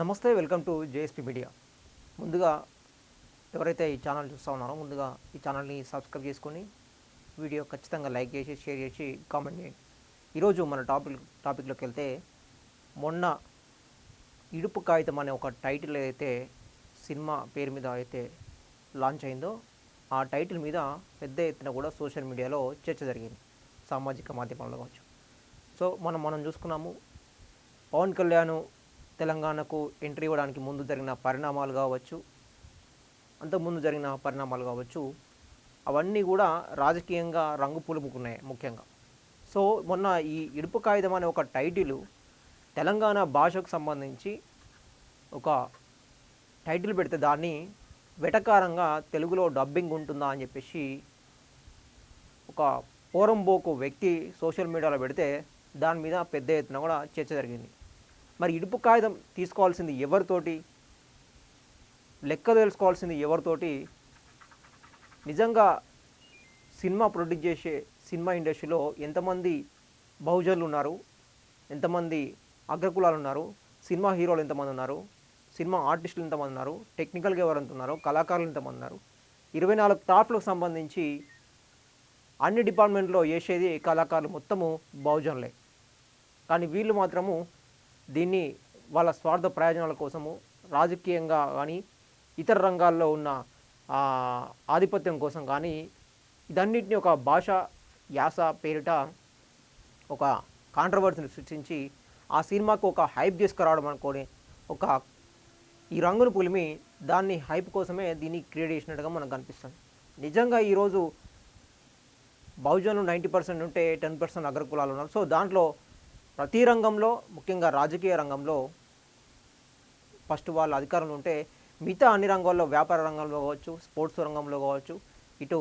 నమస్తే, welcome to JSP media. ముందుగా ఎవరైతే ఈ ఛానల్ చూస్తూ ఉన్నారో ముందుగా ఈ ఛానల్ని సబ్స్క్రైబ్ చేసుకొని వీడియో ఖచ్చితంగా లైక్ చేసి షేర్ చేసి కామెంట్ చేయండి. ఈరోజు మన టాపిక్లోకి వెళ్తే, మొన్న ఇడుపు కాగితం అనే ఒక టైటిల్ ఏదైతే సినిమా పేరు మీద అయితే లాంచ్ అయిందో ఆ టైటిల్ మీద పెద్ద ఎత్తున కూడా సోషల్ మీడియాలో చర్చ జరిగింది, సామాజిక మాధ్యమాల్లో కావచ్చు. సో మనం చూసుకున్నాము, పవన్ కళ్యాణ్ తెలంగాణకు ఎంట్రీ ఇవ్వడానికి ముందు జరిగిన పరిణామాలు కావచ్చు, అంతకుముందు జరిగిన పరిణామాలు కావచ్చు, అవన్నీ కూడా రాజకీయంగా రంగు పులుముకున్నాయి ముఖ్యంగా. సో మొన్న ఈ ఇడుపు కాగితం అనే ఒక టైటిల్ తెలంగాణ భాషకు సంబంధించి ఒక టైటిల్ పెడితే దాన్ని వెటకారంగా తెలుగులో డబ్బింగ్ ఉంటుందా అని చెప్పేసి ఒక పోరంబోకు వ్యక్తి సోషల్ మీడియాలో పెడితే దాని మీద పెద్ద ఎత్తున కూడా చర్చ జరిగింది. మరి ఇడుపు కాగితం తీసుకోవాల్సింది ఎవరితోటి, లెక్క తెలుసుకోవాల్సింది ఎవరితోటి, నిజంగా సినిమా ప్రొడ్యూస్ చేసే సినిమా ఇండస్ట్రీలో ఎంతమంది బహుజనులు ఉన్నారు, ఎంతమంది అగ్రకులాలు ఉన్నారు, సినిమా హీరోలు ఎంతమంది ఉన్నారు, సినిమా ఆర్టిస్టులు ఎంతమంది ఉన్నారు, టెక్నికల్గా ఎవరంత ఉన్నారు, కళాకారులు ఎంతమంది ఉన్నారు, 24 క్రాఫ్ట్లకు సంబంధించి అన్ని డిపార్ట్మెంట్లో చేసేది కళాకారులు మొత్తము బహుజనులే. కానీ వీళ్ళు మాత్రము దీన్ని వాళ్ళ స్వార్థ ప్రయోజనాల కోసము, రాజకీయంగా కానీ ఇతర రంగాల్లో ఉన్న ఆధిపత్యం కోసం కానీ ఇదన్నిటిని ఒక భాష యాస పేరిట ఒక కాంట్రవర్సీని సృష్టించి ఆ సినిమాకు ఒక హైప్ తీసుకురావడం అనుకోని ఒక ఈ రంగును పులిమి దాన్ని హైప్ కోసమే దీన్ని క్రియేట్ చేసినట్టుగా మనకు కనిపిస్తుంది. నిజంగా ఈరోజు బహుజనులు 90% ఉంటే 10% అగ్రకులాలు ఉన్నారు. సో దాంట్లో ప్రతి రంగంలో, ముఖ్యంగా రాజకీయ రంగంలో ఫస్ట్ వాళ్ళ అధికారంలో ఉంటే మిగతా అన్ని రంగాల్లో, వ్యాపార రంగంలో కావచ్చు, స్పోర్ట్స్ రంగంలో కావచ్చు, ఇటు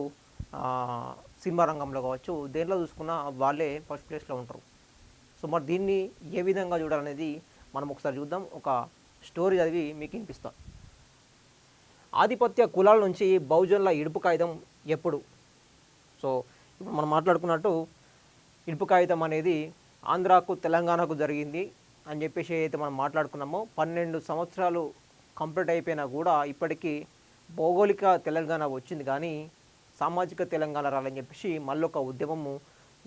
సినిమా రంగంలో కావచ్చు, దేంట్లో చూసుకున్నా వాళ్ళే ఫస్ట్ ప్లేస్లో ఉంటారు. సో మరి దీన్ని ఏ విధంగా చూడాలనేది మనం ఒకసారి చూద్దాం. ఒక స్టోరీ చదివి మీకు వినిపిస్తాం. ఆధిపత్య కులాల నుంచి బహుజనుల ఇడుపు కాగితం ఎప్పుడు? సో ఇప్పుడు మనం మాట్లాడుకున్నట్టు ఇడుపు కాగితం అనేది ఆంధ్రాకు తెలంగాణకు జరిగింది అని చెప్పేసి అయితే మనం మాట్లాడుకున్నామో, 12 సంవత్సరాలు కంప్లీట్ అయిపోయినా కూడా ఇప్పటికీ భౌగోళిక తెలంగాణ వచ్చింది కానీ సామాజిక తెలంగాణ రాలని చెప్పేసి మళ్ళొక ఉద్యమము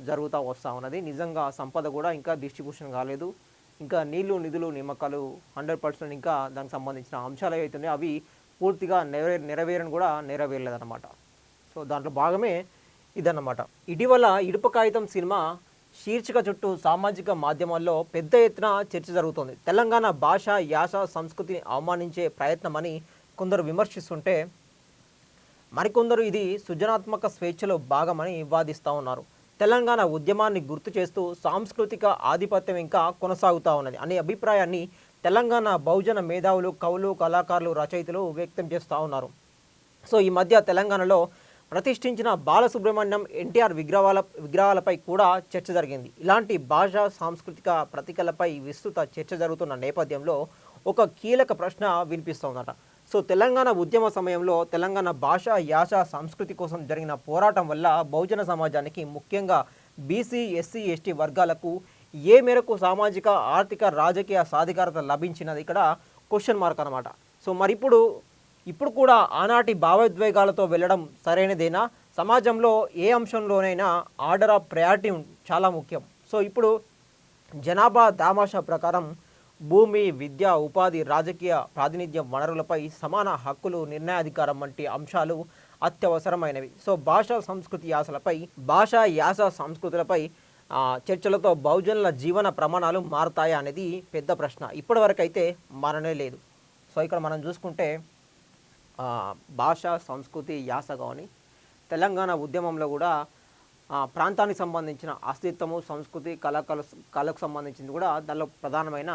జరుగుతూ వస్తూ ఉన్నది. నిజంగా సంపద కూడా ఇంకా డిస్ట్రిబ్యూషన్ కాలేదు, ఇంకా నీళ్లు నిధులు నియామకాలు 100% ఇంకా దానికి సంబంధించిన అంశాలు ఏవైతున్నాయో అవి పూర్తిగా నెరవేరని కూడా నెరవేరలేదన్నమాట. సో దాంట్లో భాగమే ఇదన్నమాట. ఇటీవల ఇడుపు కాగితం సినిమా శీర్షిక చుట్టూ సామాజిక మాధ్యమాల్లో పెద్ద ఎత్తున చర్చ జరుగుతోంది. తెలంగాణ భాష యాస సంస్కృతిని అవమానించే ప్రయత్నమని కొందరు విమర్శిస్తుంటే, మరికొందరు ఇది సృజనాత్మక స్వేచ్ఛలో భాగమని వాదిస్తూ ఉన్నారు. తెలంగాణ ఉద్యమాన్ని గుర్తు చేస్తూ సాంస్కృతిక ఆధిపత్యం ఇంకా కొనసాగుతూ ఉన్నది అనే అభిప్రాయాన్ని తెలంగాణ బహుజన మేధావులు, కవులు, కళాకారులు, రచయితలు వ్యక్తం చేస్తూ ఉన్నారు. సో ఈ మధ్య తెలంగాణలో ప్రతిష్ఠించిన బాలసుబ్రహ్మణ్యం, ఎన్టీఆర్ విగ్రహాలపై కూడా చర్చ జరిగింది. ఇలాంటి భాషా సాంస్కృతిక ప్రతీకలపై విస్తృత చర్చ జరుగుతున్న నేపథ్యంలో ఒక కీలక ప్రశ్న వినిపిస్తోందట. సో తెలంగాణ ఉద్యమ సమయంలో తెలంగాణ భాష యాస సంస్కృతి కోసం జరిగిన పోరాటం వల్ల బహుజన సమాజానికి, ముఖ్యంగా బీసీ, ఎస్సీ, ఎస్టీ వర్గాలకు ఏ మేరకు సామాజిక, ఆర్థిక, రాజకీయ సాధికారత లభించినది ఇక్కడ క్వశ్చన్ మార్క్ అనమాట. సో మరి ఇప్పుడు కూడా ఆనాటి భావోద్వేగాలతో వెళ్ళడం సరైనదేనా? సమాజంలో ఏ అంశంలోనైనా ఆర్డర్ ఆఫ్ ప్రయారిటీ చాలా ముఖ్యం. సో ఇప్పుడు జనాభా దామాషా ప్రకారం భూమి, విద్య, ఉపాధి, రాజకీయ ప్రాతినిధ్యం, వనరులపై సమాన హక్కులు, నిర్ణయాధికారం వంటి అంశాలు అత్యవసరమైనవి. సో భాష యాస సంస్కృతులపై చర్చలతో బహుజనుల జీవన ప్రమాణాలు మారతాయా అనేది పెద్ద ప్రశ్న. ఇప్పటివరకు అయితే మారనే లేదు. సో ఇక్కడ మనం చూసుకుంటే భాష, సంస్కృతి, యాస కానీ తెలంగాణ ఉద్యమంలో కూడా ప్రాంతానికి సంబంధించిన అస్తిత్వము, సంస్కృతి, కళకు సంబంధించింది కూడా దానిలో ప్రధానమైన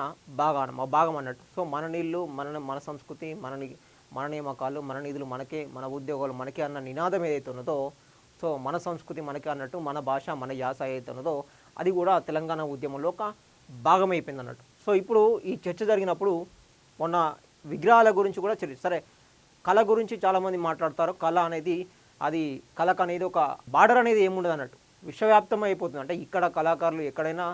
భాగం అన్నట్టు. సో మన నీళ్ళు మన సంస్కృతి, మన నియామకాలు, మన నిధులు మనకే, మన ఉద్యోగాలు మనకే అన్న నినాదం ఏదైతే ఉన్నదో, సో మన సంస్కృతి మనకే అన్నట్టు మన భాష మన యాస ఏదైతే ఉన్నదో అది కూడా తెలంగాణ ఉద్యమంలో ఒక భాగం అయిపోయింది అన్నట్టు. సో ఇప్పుడు ఈ చర్చ జరిగినప్పుడు మొన్న విగ్రహాల గురించి కూడా చర్చ, సరే కళ గురించి చాలామంది మాట్లాడతారు. కళకు అనేది ఒక బార్డర్ అనేది ఏముండదు అన్నట్టు, విశ్వవ్యాప్తం అయిపోతుంది. అంటే ఇక్కడ కళాకారులు ఎక్కడైనా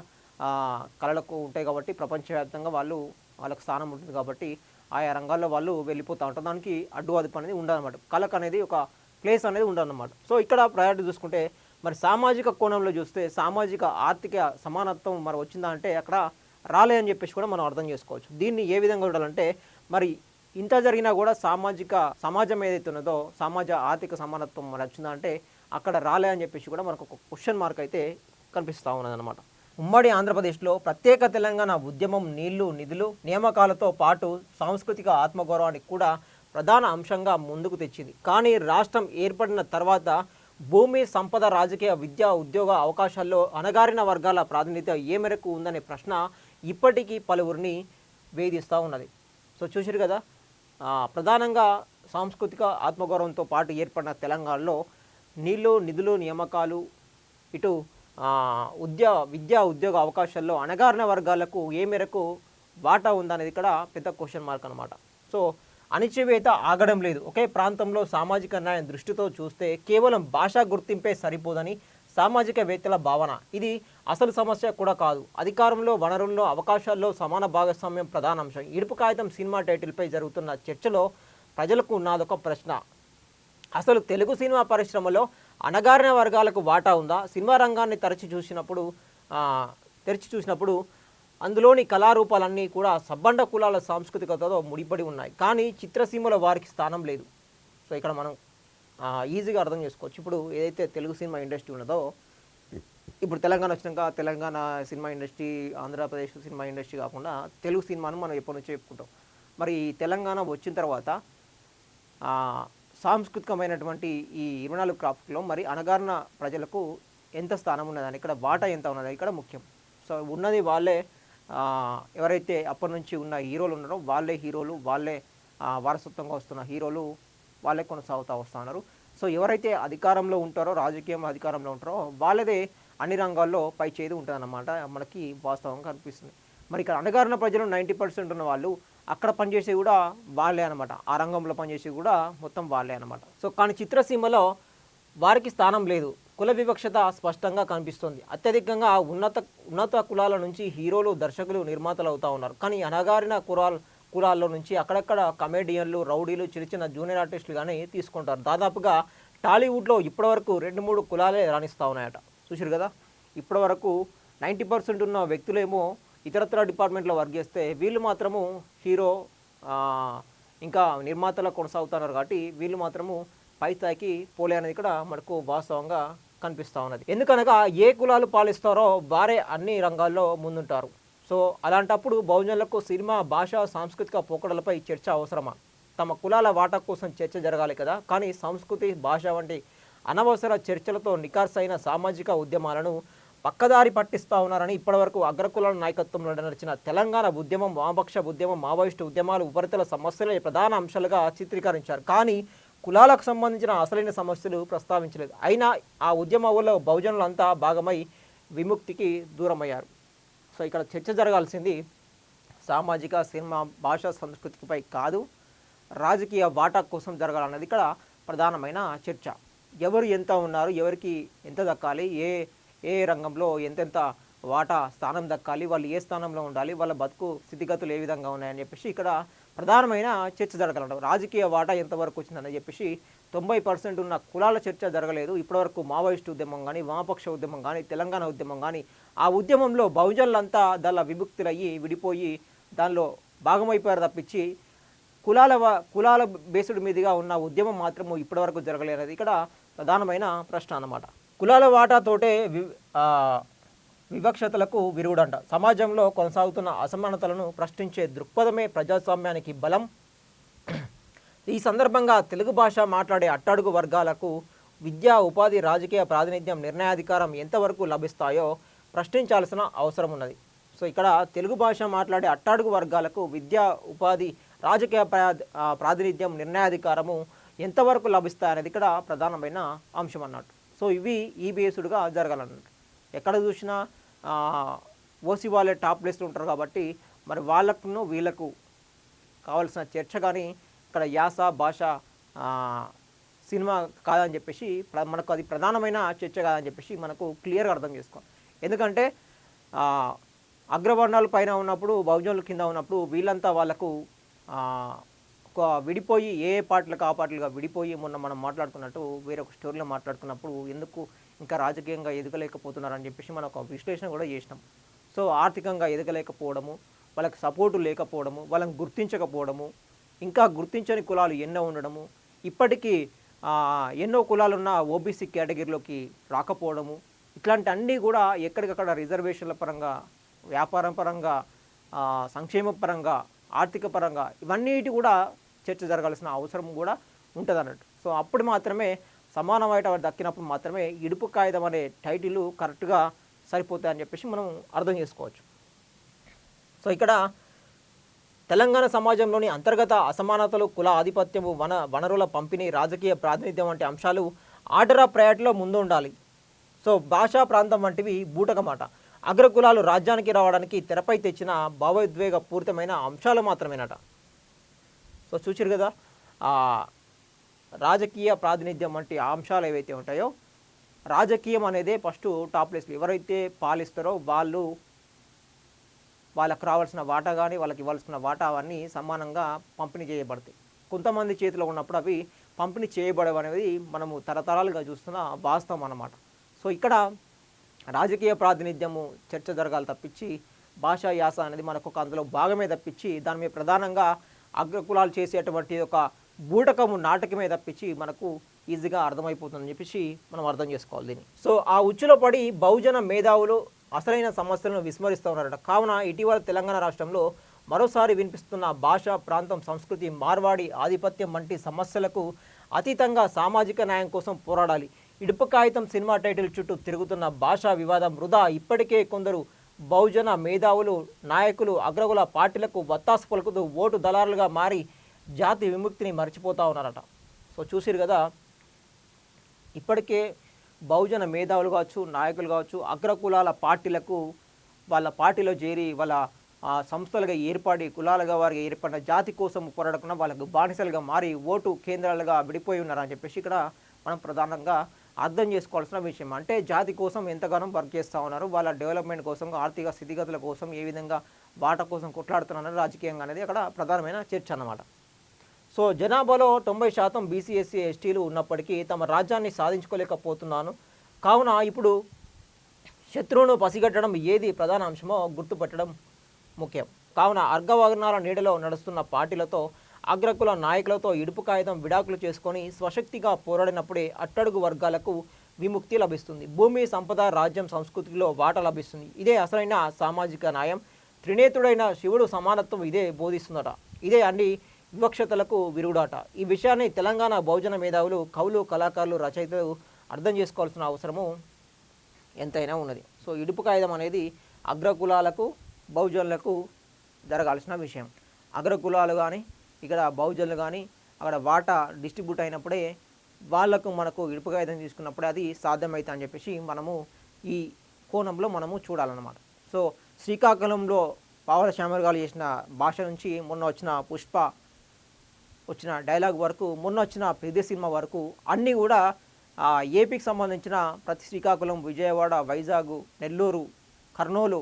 కళలకు ఉంటాయి కాబట్టి ప్రపంచవ్యాప్తంగా వాళ్ళు వాళ్ళకి స్థానం ఉంటుంది కాబట్టి ఆయా రంగాల్లో వాళ్ళు వెళ్ళిపోతూ ఉంటారు. దానికి అడ్డు అదుపు అనేది ఉండదన్నమాట. కళకు అనేది ఒక ప్లేస్ అనేది ఉండదన్నమాట. సో ఇక్కడ ప్రయారిటీ చూసుకుంటే మరి సామాజిక కోణంలో చూస్తే సామాజిక ఆర్థిక సమానత్వం మరి వచ్చిందా అంటే అక్కడ రాలే అని చెప్పేసి కూడా మనం అర్థం చేసుకోవచ్చు. దీన్ని ఏ విధంగా చూడాలంటే మరి ఇంత జరిగినా కూడా సమాజం ఏదైతే ఉన్నదో ఆర్థిక సమానత్వం మరి వచ్చిందా అంటే అక్కడ రాలే అని చెప్పేసి కూడా మనకు ఒక క్వశ్చన్ మార్క్ అయితే కనిపిస్తూ ఉన్నదన్నమాట. ఉమ్మడి ఆంధ్రప్రదేశ్లో ప్రత్యేక తెలంగాణ ఉద్యమం నీళ్లు నిధులు నియామకాలతో పాటు సాంస్కృతిక ఆత్మగౌరవానికి కూడా ప్రధాన అంశంగా ముందుకు తెచ్చింది. కానీ రాష్ట్రం ఏర్పడిన తర్వాత భూమి సంపద రాజకీయ విద్యా ఉద్యోగ అవకాశాల్లో అణగారిన వర్గాల ప్రాతినిధ్యం ఏ మేరకు ఉందనే ప్రశ్న ఇప్పటికీ పలువురిని వేధిస్తూ ఉన్నది. సో చూసారు కదా, ప్రధానంగా సాంస్కృతిక ఆత్మగౌరవంతో పాటు ఏర్పడిన తెలంగాణలో నీళ్లు నిధులు నియామకాలు ఇటు విద్యా ఉద్యోగ అవకాశాల్లో అణగారిన వర్గాలకు ఏ మేరకు వాటా ఉందనేది ఇక్కడ పెద్ద క్వశ్చన్ మార్క్ అనమాట. సో అణిచివేత ఆగడం లేదు. ఒకే ప్రాంతంలో సామాజిక న్యాయం దృష్టితో చూస్తే కేవలం భాషా గుర్తింపే సరిపోదని సామాజికవేత్తల భావన. ఇది అసలు సమస్య కూడా కాదు. అధికారంలో వనరుల్లో అవకాశాల్లో సమాన భాగస్వామ్యం ప్రధాన అంశం. ఇడుపు కాగితం సినిమా టైటిల్పై జరుగుతున్న చర్చలో ప్రజలకు ఉన్నదొక ప్రశ్న. అసలు తెలుగు సినిమా పరిశ్రమలో అణగారిన వర్గాలకు వాటా ఉందా? సినిమా రంగాన్ని తెరచి చూసినప్పుడు అందులోని కళారూపాలన్నీ కూడా సబ్బండ కులాల సాంస్కృతికతతో ముడిపడి ఉన్నాయి. కానీ చిత్రసీమలో వారికి స్థానం లేదు. సో ఇక్కడ మనం ఈజీగా అర్థం చేసుకోవచ్చు. ఇప్పుడు ఏదైతే తెలుగు సినిమా ఇండస్ట్రీ ఉన్నదో, ఇప్పుడు తెలంగాణ వచ్చినాక Telangana cinema industry, Andhra Pradesh cinema industry కాకుండా తెలుగు సినిమాను మనం ఎప్పటి నుంచో చెప్పుకుంటాం. మరి తెలంగాణ వచ్చిన తర్వాత సాంస్కృతికమైనటువంటి ఈ 24 క్రాఫ్ట్లో మరి అణగారిన ప్రజలకు ఎంత స్థానం ఉన్నదని, ఇక్కడ వాటా ఎంత ఉన్నదని ఇక్కడ ముఖ్యం. సో ఉన్నది వాళ్ళే, ఎవరైతే అప్పటి నుంచి ఉన్న హీరోలు ఉన్నారో వాళ్ళే హీరోలు, వాళ్ళే వారసత్వంగా వస్తున్న హీరోలు వాళ్ళే కొనసాగుతూ వస్తున్నారు. సో ఎవరైతే అధికారంలో ఉంటారో, రాజకీయం అధికారంలో ఉంటారో వాళ్ళదే అన్ని రంగాల్లో పై చేది ఉంటుందన్నమాట. మనకి వాస్తవంగా అనిపిస్తుంది. మరి ఇక్కడ అణగారిన ప్రజలు 90% ఉన్న వాళ్ళు అక్కడ పనిచేసి కూడా వాళ్ళే అనమాట. ఆ రంగంలో పనిచేసి కూడా మొత్తం వాళ్ళే అనమాట. సో కానీ చిత్రసీమలో వారికి స్థానం లేదు. కుల వివక్షత స్పష్టంగా కనిపిస్తుంది. అత్యధికంగా ఉన్నత కులాల నుంచి హీరోలు, దర్శకులు, నిర్మాతలు అవుతూ ఉన్నారు. కానీ అణగారిన కులాల్లో నుంచి అక్కడక్కడ కమెడియన్లు, రౌడీలు, చిన్న చిన్న జూనియర్ ఆర్టిస్టులు కానీ తీసుకుంటారు. దాదాపుగా టాలీవుడ్లో ఇప్పటివరకు 2-3 కులాలే రాణిస్తూ ఉన్నాయట. చూసారు కదా, ఇప్పటివరకు 90% ఉన్న వ్యక్తులేమో ఇతరత్ర డిపార్ట్మెంట్లో వర్క్ చేస్తే వీళ్ళు మాత్రము హీరో ఇంకా నిర్మాతలు కొనసాగుతున్నారు. కాబట్టి వీళ్ళు మాత్రము పై స్థాయికి పోలే అనేది ఇక్కడ మనకు వాస్తవంగా కనిపిస్తూ ఉన్నది. ఎందుకనగా ఏ కులాలు పాలిస్తారో వారే అన్ని రంగాల్లో ముందుంటారు. సో అలాంటప్పుడు బహుజనులకు సినిమా, భాష, సాంస్కృతిక పోకడలపై చర్చ అవసరమా? తమ కులాల వాటా కోసం చర్చ జరగాలి కదా. కానీ సంస్కృతి, భాష వంటి అనవసర చర్చలతో నికార్సైన సామాజిక ఉద్యమాలను పక్కదారి పట్టిస్తూ ఉన్నారని ఇప్పటివరకు అగ్రకులాల నాయకత్వంలో నడిచిన తెలంగాణ ఉద్యమం, వామపక్ష ఉద్యమం, మావోయిస్టు ఉద్యమాలు ఉపరితల సమస్యలే ప్రధాన అంశాలుగా చిత్రీకరించారు. కానీ కులాలకు సంబంధించిన అసలైన సమస్యలు ప్రస్తావించలేదు. అయినా ఆ ఉద్యమంలో బహుజనులంతా భాగమై విముక్తికి దూరమయ్యారు. సో ఇక్కడ చర్చ జరగాల్సింది సామాజిక, సినిమా, భాష, సంస్కృతిపై కాదు, రాజకీయ వాటా కోసం జరగాలన్నది ఇక్కడ ప్రధానమైన చర్చ. ఎవరు ఎంత ఉన్నారు, ఎవరికి ఎంత దక్కాలి, ఏ రంగంలో ఎంతెంత వాటా స్థానం దక్కాలి, వాళ్ళు ఏ స్థానంలో ఉండాలి, వాళ్ళ బతుకు స్థితిగతులు ఏ విధంగా ఉన్నాయని చెప్పేసి ఇక్కడ ప్రధానమైన చర్చ జరగాలంట. రాజకీయ వాటా ఎంతవరకు వచ్చిందని చెప్పేసి 90% ఉన్న కులాల చర్చ జరగలేదు. ఇప్పటివరకు మావోయిస్టు ఉద్యమం కానీ, వామపక్ష ఉద్యమం కానీ, తెలంగాణ ఉద్యమం కానీ, ఆ ఉద్యమంలో బహుజనులంతా దానిలో విముక్తులయ్యి విడిపోయి దానిలో భాగమైపోయారు తప్పించి కులాల బేస్డ్ మీదుగా ఉన్న ఉద్యమం మాత్రము ఇప్పటివరకు జరగలేనది ఇక్కడ ప్రధానమైన ప్రశ్న అన్నమాట. కులాల వాటాతోటే వివక్షతలకు విరుగుడంట. సమాజంలో కొనసాగుతున్న అసమానతలను ప్రశ్నించే దృక్పథమే ప్రజాస్వామ్యానికి బలం. ఈ సందర్భంగా తెలుగు భాష మాట్లాడే అట్టడుగు వర్గాలకు విద్యా, ఉపాధి, రాజకీయ ప్రాతినిధ్యం, నిర్ణయాధికారం ఎంతవరకు లభిస్తాయో ప్రశ్నించాల్సిన అవసరం ఉన్నది. సో ఇక్కడ తెలుగు భాష మాట్లాడే అట్టడుగు వర్గాలకు విద్యా, ఉపాధి, రాజకీయ ప్రాతినిధ్యం, నిర్ణయాధికారము ఎంతవరకు లభిస్తాయనేది ఇక్కడ ప్రధానమైన అంశం అన్నట్టు. సో ఇవి ఈ బేస్డ్గా జరగాలన్నట్టు. ఎక్కడ చూసినా ఓసీ వాళ్ళే టాప్ ప్లేస్లో ఉంటారు కాబట్టి మరి వాళ్ళకును వీళ్ళకు కావాల్సిన చర్చ కానీ ఇక్కడ యాస, భాష, సినిమా కాదని చెప్పేసి మనకు అది ప్రధానమైన చర్చ కాదని చెప్పేసి మనకు క్లియర్గా అర్థం చేసుకోవాలి. ఎందుకంటే అగ్రవర్ణాల పైన ఉన్నప్పుడు బహుజనుల కింద ఉన్నప్పుడు వీళ్ళంతా వాళ్ళకు ఒక విడిపోయి ఏ పార్టీలకు ఆ పార్టీలుగా విడిపోయి మొన్న మనం మాట్లాడుకున్నట్టు వేరొక స్టోరీలో మాట్లాడుకున్నప్పుడు ఎందుకు ఇంకా రాజకీయంగా ఎదగలేకపోతున్నారని చెప్పేసి మనం ఒక విశ్లేషణ కూడా చేసినాం. సో ఆర్థికంగా ఎదగలేకపోవడము, వాళ్ళకి సపోర్టు లేకపోవడము, వాళ్ళని గుర్తించకపోవడము, ఇంకా గుర్తించని కులాలు ఎన్నో ఉండడము, ఇప్పటికీ ఎన్నో కులాలున్న ఓబీసీ కేటగిరీలోకి రాకపోవడము, ఇట్లాంటి అన్నీ కూడా ఎక్కడికక్కడ రిజర్వేషన్ల పరంగా, వ్యాపారం పరంగా, సంక్షేమ పరంగా, ఆర్థిక పరంగా ఇవన్నిటి కూడా చర్చ జరగాల్సిన అవసరం కూడా ఉంటుంది అన్నట్టు. సో అప్పుడు మాత్రమే సమాన వాటా దక్కినప్పుడు మాత్రమే ఇడుపు కాగితం అనే టైటిల్ కరెక్ట్గా సరిపోతాయని చెప్పేసి మనం అర్థం చేసుకోవచ్చు. సో ఇక్కడ తెలంగాణ సమాజంలోని అంతర్గత అసమానతలు, కుల ఆధిపత్యము, వనరుల పంపిణీ, రాజకీయ ప్రాతినిధ్యం వంటి అంశాలు ఆర్డర్ ఆఫ్ ప్రయారిటీలో ముందు ఉండాలి. సో భాషా ప్రాంతం వంటివి బూటకమాట. అగ్రకులాలు రాజ్యానికి రావడానికి తెరపై తెచ్చిన భావోద్వేగ పూరితమైన అంశాలు మాత్రమేనట. సో చూసారు కదా, రాజకీయ ప్రాతినిధ్యం వంటి అంశాలు ఏవైతే ఉంటాయో, రాజకీయం అనేది ఫస్ట్ టాప్ ప్లేస్లో ఎవరైతే పాలిస్తారో వాళ్ళకు రావాల్సిన వాటా కానీ వాళ్ళకి ఇవ్వాల్సిన వాటా అవన్నీ సమానంగా పంపిణీ చేయబడతాయి. కొంతమంది చేతిలో ఉన్నప్పుడు అవి పంపిణీ చేయబడవు అనేది మనము తరతరాలుగా చూస్తున్న వాస్తవం అన్నమాట. సో ఇక్కడ రాజకీయ ప్రాతినిధ్యము చర్చ జరగాలి తప్పించి భాషా యాస అనేది మనకు ఒక అందులో భాగమే తప్పించి దాని మీద ప్రధానంగా అగ్రకులాలు చేసేటువంటి ఒక బూటకము నాటకమే తప్పించి మనకు ఈజీగా అర్థమైపోతుందని చెప్పేసి మనం అర్థం చేసుకోవాలి దీన్ని. సో ఆ ఉచ్చులో పడి బహుజన మేధావులు అసలైన సమస్యలను విస్మరిస్తూ ఉన్నారట. కావున ఇటీవల తెలంగాణ రాష్ట్రంలో మరోసారి వినిపిస్తున్న భాష, ప్రాంతం, సంస్కృతి, మార్వాడి ఆధిపత్యం వంటి సమస్యలకు అతీతంగా సామాజిక న్యాయం కోసం పోరాడాలి. ఇడుపు కాగితం సినిమా టైటిల్ చుట్టూ తిరుగుతున్న భాషా వివాదం వృధా. ఇప్పటికే కొందరు బహుజన మేధావులు, నాయకులు అగ్రకుల పార్టీలకు వత్తాసు పలుకుతూ ఓటు దళారులుగా మారి జాతి విముక్తిని మర్చిపోతూ ఉన్నారట. సో చూసిరు కదా, ఇప్పటికే బహుజన మేధావులు కావచ్చు, నాయకులు కావచ్చు, అగ్రకులాల పార్టీలకు వాళ్ళ పార్టీలో చేరి వాళ్ళ సంస్థలుగా ఏర్పడి కులాలుగా వారికి ఏర్పడిన జాతి కోసం పోరాడకుండా వాళ్ళకు బానిసలుగా మారి ఓటు కేంద్రాలుగా విడిపోయి ఉన్నారని చెప్పేసి ఇక్కడ మనం ప్రధానంగా అర్థం చేసుకోవాల్సిన విషయం. అంటే జాతి కోసం ఎంతగానో వర్క్ చేస్తూ ఉన్నారు, వాళ్ళ డెవలప్మెంట్ కోసం, ఆర్థిక స్థితిగతుల కోసం ఏ విధంగా వాటా కోసం కొట్లాడుతున్నారు రాజకీయంగా అనేది అక్కడ ప్రధానమైన చర్చ అన్నమాట. సో జనాభాలో 90% బీసీ, ఎస్సీ, ఎస్టీలు ఉన్నప్పటికీ తమ రాజ్యాన్ని సాధించుకోలేకపోతున్నాను. కావున ఇప్పుడు శత్రువును పసిగట్టడం ఏది ప్రధాన అంశమో గుర్తుపెట్టడం ముఖ్యం. కావున అగ్రవర్ణాల నీడలో నడుస్తున్న పార్టీలతో, అగ్రకుల నాయకులతో ఇడుపు కాగితం విడాకులు చేసుకొని స్వశక్తిగా పోరాడినప్పుడే అట్టడుగు వర్గాలకు విముక్తి లభిస్తుంది. భూమి, సంపద, రాజ్యం, సంస్కృతిలో వాటా లభిస్తుంది. ఇదే అసలైన సామాజిక న్యాయం. త్రినేత్రుడైన శివుడు సమానత్వం ఇదే బోధిస్తుందట. ఇదే అన్ని వివక్షతలకు విరుగుడాట. ఈ విషయాన్ని తెలంగాణ బహుజన మేధావులు, కవులు, కళాకారులు, రచయితలు అర్థం చేసుకోవాల్సిన అవసరము ఎంతైనా ఉన్నది. సో ఇడుపు కాగితం అనేది అగ్రకులాలకు, బహుజనులకు జరగాల్సిన విషయం. అగ్రకులాలు కానీ ఇక్కడ బహుజనులు కానీ అక్కడ వాటా డిస్ట్రిబ్యూట్ అయినప్పుడే వాళ్లకు మనకు ఇడుపు కాగితం తీసుకున్నప్పుడే అది సాధ్యమవుతుంది అని చెప్పేసి మనము ఈ కోణంలో మనము చూడాలన్నమాట. సో శ్రీకాకుళంలో పావల శ్యామర్ గారు చేసిన భాష నుంచి మొన్న వచ్చిన పుష్ప వచ్చిన డైలాగ్ వరకు, మొన్న వచ్చిన పెద్ద సినిమా వరకు అన్నీ కూడా ఏపీకి సంబంధించిన ప్రతి శ్రీకాకుళం, విజయవాడ, వైజాగ్, నెల్లూరు, కర్నూలు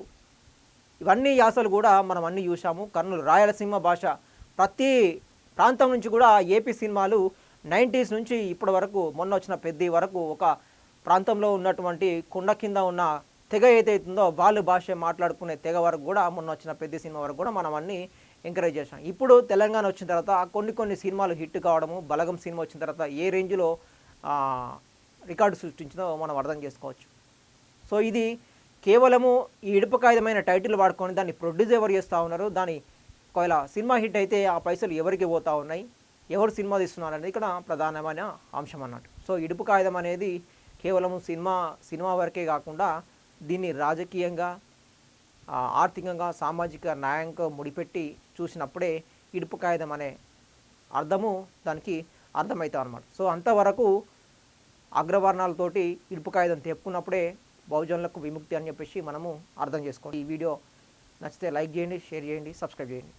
ఇవన్నీ యాసలు కూడా మనం అన్నీ చూసాము. కర్నూలు, రాయలసీమ భాష ప్రతి ప్రాంతం నుంచి కూడా ఏపీ సినిమాలు 90s నుంచి ఇప్పటి వరకు మొన్న వచ్చిన పెద్ద వరకు ఒక ప్రాంతంలో ఉన్నటువంటి కొండ కింద ఉన్న తెగ ఏదైతుందో వాళ్ళు భాష మాట్లాడుకునే తెగ వరకు కూడా మొన్న వచ్చిన పెద్ద సినిమా వరకు కూడా మనం అన్నీ ఎంకరేజ్ చేసాం. ఇప్పుడు తెలంగాణ వచ్చిన తర్వాత కొన్ని సినిమాలు హిట్ కావడము, బలగం సినిమా వచ్చిన తర్వాత ఏ రేంజ్లో రికార్డు సృష్టించిందో మనం అర్థం చేసుకోవచ్చు. సో ఇది కేవలము ఈ ఇడుపు కాగితమైన టైటిల్ వాడుకొని దాన్ని ప్రొడ్యూస్ ఎవరు చేస్తూ ఉన్నారు, దాని ఒకవేళ సినిమా హిట్ అయితే ఆ పైసలు ఎవరికి పోతూ ఉన్నాయి, ఎవరు సినిమా తీస్తున్నారు అనేది ఇక్కడ ప్రధానమైన అంశం అన్నట్టు. సో ఇడుపు కాగితం అనేది కేవలం సినిమా వరకే కాకుండా దీన్ని రాజకీయంగా, ఆర్థికంగా, సామాజిక న్యాయంగా ముడిపెట్టి చూసినప్పుడే ఇడుపు కాగితం అనే అర్థము దానికి అర్థమవుతాం అన్నమాట. సో అంతవరకు అగ్రవర్ణాలతోటి ఇడుపు కాగితం తెప్పుకున్నప్పుడే బహుజనులకు విముక్తి అని చెప్పేసి మనము అర్థం చేసుకోండి. ఈ వీడియో నచ్చితే లైక్ చేయండి, షేర్ చేయండి, సబ్స్క్రైబ్ చేయండి.